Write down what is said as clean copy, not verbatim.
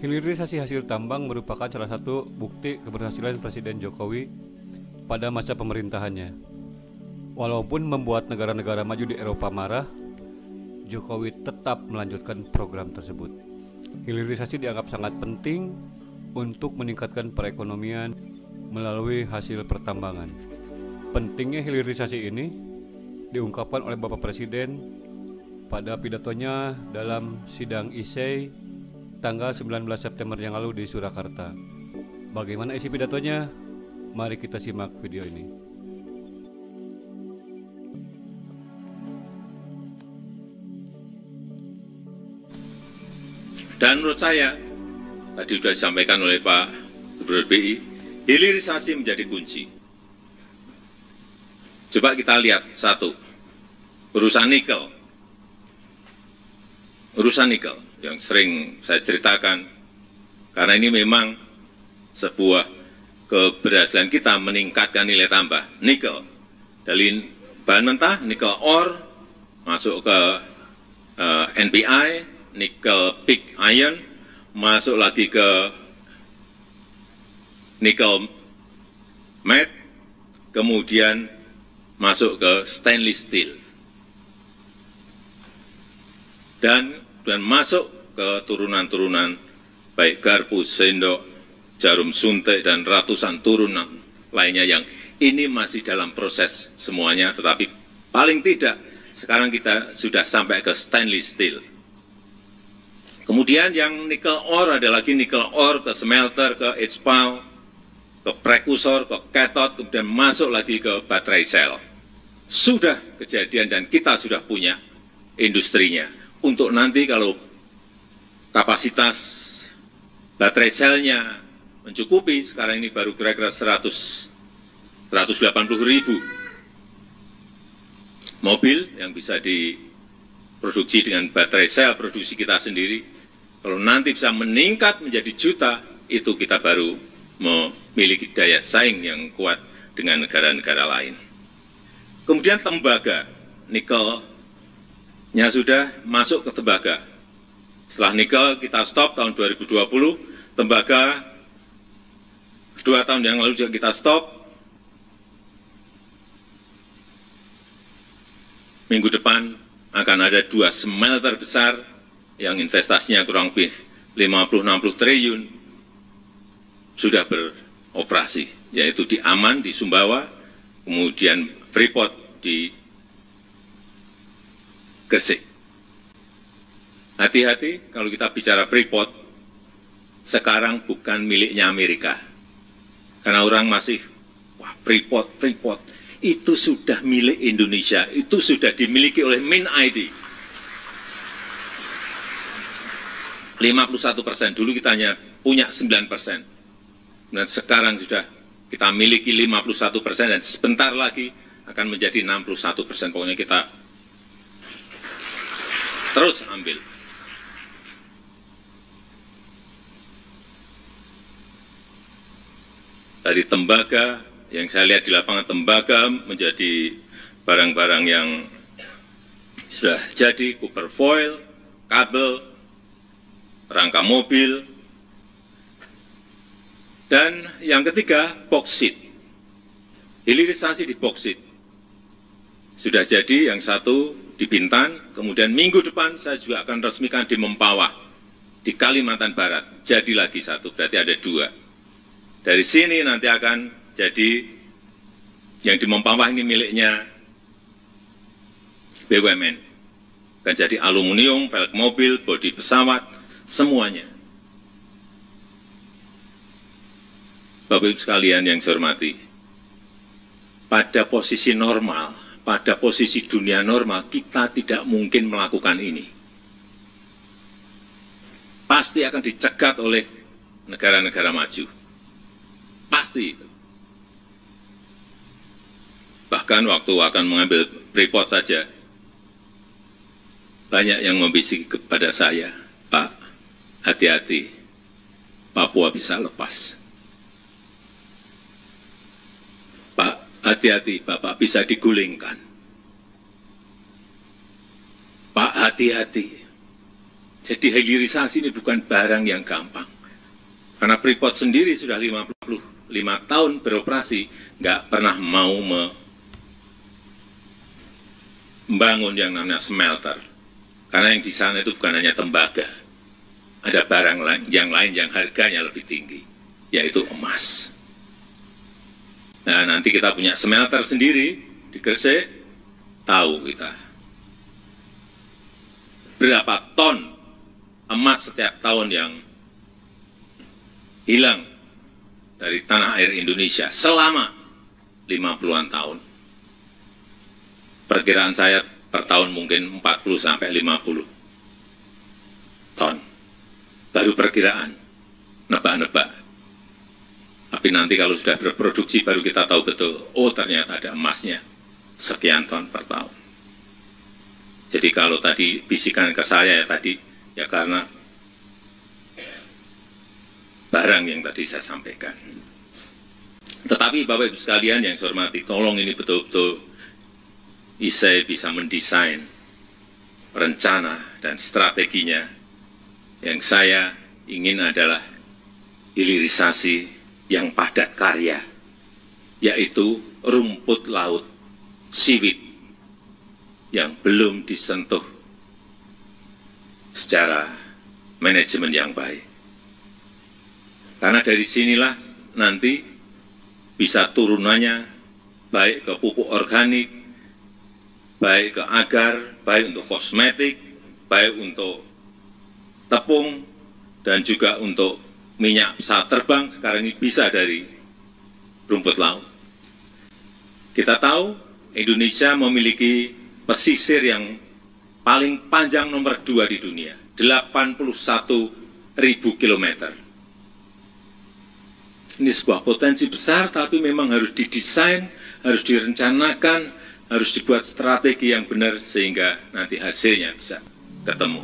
Hilirisasi hasil tambang merupakan salah satu bukti keberhasilan Presiden Jokowi pada masa pemerintahannya. Walaupun membuat negara-negara maju di Eropa marah, Jokowi tetap melanjutkan program tersebut. Hilirisasi dianggap sangat penting untuk meningkatkan perekonomian melalui hasil pertambangan. Pentingnya hilirisasi ini diungkapkan oleh Bapak Presiden pada pidatonya dalam sidang ISEI tanggal 19 September yang lalu di Surakarta. Bagaimana isi pidatonya? Mari kita simak video ini. Dan menurut saya, tadi sudah disampaikan oleh Pak Gubernur BI, hilirisasi menjadi kunci. Coba kita lihat satu, urusan nikel. Urusan nikel yang sering saya ceritakan, karena ini memang sebuah keberhasilan kita meningkatkan nilai tambah. Nikel, dari bahan mentah, nikel ore, masuk ke NPI, nikel pig iron, masuk lagi ke nikel matte, kemudian masuk ke stainless steel. Dan masuk ke turunan-turunan baik garpu, sendok, jarum suntik, dan ratusan turunan lainnya yang ini masih dalam proses semuanya, tetapi paling tidak sekarang kita sudah sampai ke stainless steel. Kemudian yang nikel ore ada lagi nikel ore ke smelter, ke HPAL, ke prekursor, ke cathode, kemudian masuk lagi ke baterai sel. Sudah kejadian dan kita sudah punya industrinya. Untuk nanti kalau kapasitas baterai selnya mencukupi, sekarang ini baru kira-kira 180.000 mobil yang bisa diproduksi dengan baterai sel produksi kita sendiri. Kalau nanti bisa meningkat menjadi juta, itu kita baru memiliki daya saing yang kuat dengan negara-negara lain. Kemudian tembaga, nikelnya sudah masuk ke tembaga. Setelah nikel kita stop tahun 2020, tembaga 2 tahun yang lalu juga kita stop. Minggu depan akan ada 2 smelter besar yang investasinya kurang lebih 50-60 triliun sudah beroperasi, yaitu di Aman, di Sumbawa, kemudian Freeport di Gresik. Hati-hati kalau kita bicara Freeport, sekarang bukan miliknya Amerika. Karena orang masih, wah Freeport, itu sudah milik Indonesia, itu sudah dimiliki oleh MinID. 51%, dulu kita hanya punya 9%. Dan sekarang sudah kita miliki 51% dan sebentar lagi akan menjadi 61%. Pokoknya kita terus ambil. Dari tembaga, yang saya lihat di lapangan tembaga menjadi barang-barang yang sudah jadi, copper foil, kabel, rangka mobil, dan yang ketiga, boksit. Hilirisasi di boksit. Sudah jadi yang satu di Bintan, kemudian minggu depan saya juga akan resmikan di Mempawah, di Kalimantan Barat. Jadi lagi satu, berarti ada 2. Dari sini nanti akan jadi, yang di Mempawah ini miliknya BUMN. Akan jadi aluminium, velg mobil, bodi pesawat, semuanya. Bapak Ibu sekalian yang saya hormati, pada posisi normal, pada posisi dunia normal, kita tidak mungkin melakukan ini. Pasti akan dicegat oleh negara-negara maju. Pasti itu. Bahkan waktu akan mengambil Freeport saja, banyak yang membisiki kepada saya, Pak, hati-hati, Papua bisa lepas. Pak, hati-hati, Bapak bisa digulingkan. Pak, hati-hati. Jadi hilirisasi ini bukan barang yang gampang. Karena Freeport sendiri sudah 55 tahun beroperasi, nggak pernah mau membangun yang namanya smelter. Karena yang di sana itu bukan hanya tembaga, ada barang yang lain yang harganya lebih tinggi, yaitu emas. Nah, nanti kita punya smelter sendiri di Gresik, tahu kita berapa ton emas setiap tahun yang hilang dari tanah air Indonesia selama 50-an tahun. Perkiraan saya per tahun mungkin 40 sampai 50 ton. Baru perkiraan, nebak-nebak. Tapi nanti kalau sudah berproduksi baru kita tahu betul, oh ternyata ada emasnya sekian ton per tahun. Jadi kalau tadi bisikan ke saya ya karena barang yang tadi saya sampaikan. Tetapi Bapak Ibu sekalian yang saya hormati, tolong ini betul-betul saya bisa mendesain rencana dan strateginya. Yang saya ingin adalah hilirisasi yang padat karya, yaitu rumput laut, seaweed, yang belum disentuh secara manajemen yang baik. Karena dari sinilah nanti bisa turunannya baik ke pupuk organik, baik ke agar, baik untuk kosmetik, baik untuk tepung, dan juga untuk minyak pesawat terbang sekarang ini bisa dari rumput laut. Kita tahu Indonesia memiliki pesisir yang paling panjang nomor 2 di dunia, 81.000 kilometer. Ini sebuah potensi besar, tapi memang harus didesain, harus direncanakan, harus dibuat strategi yang benar sehingga nanti hasilnya bisa ketemu.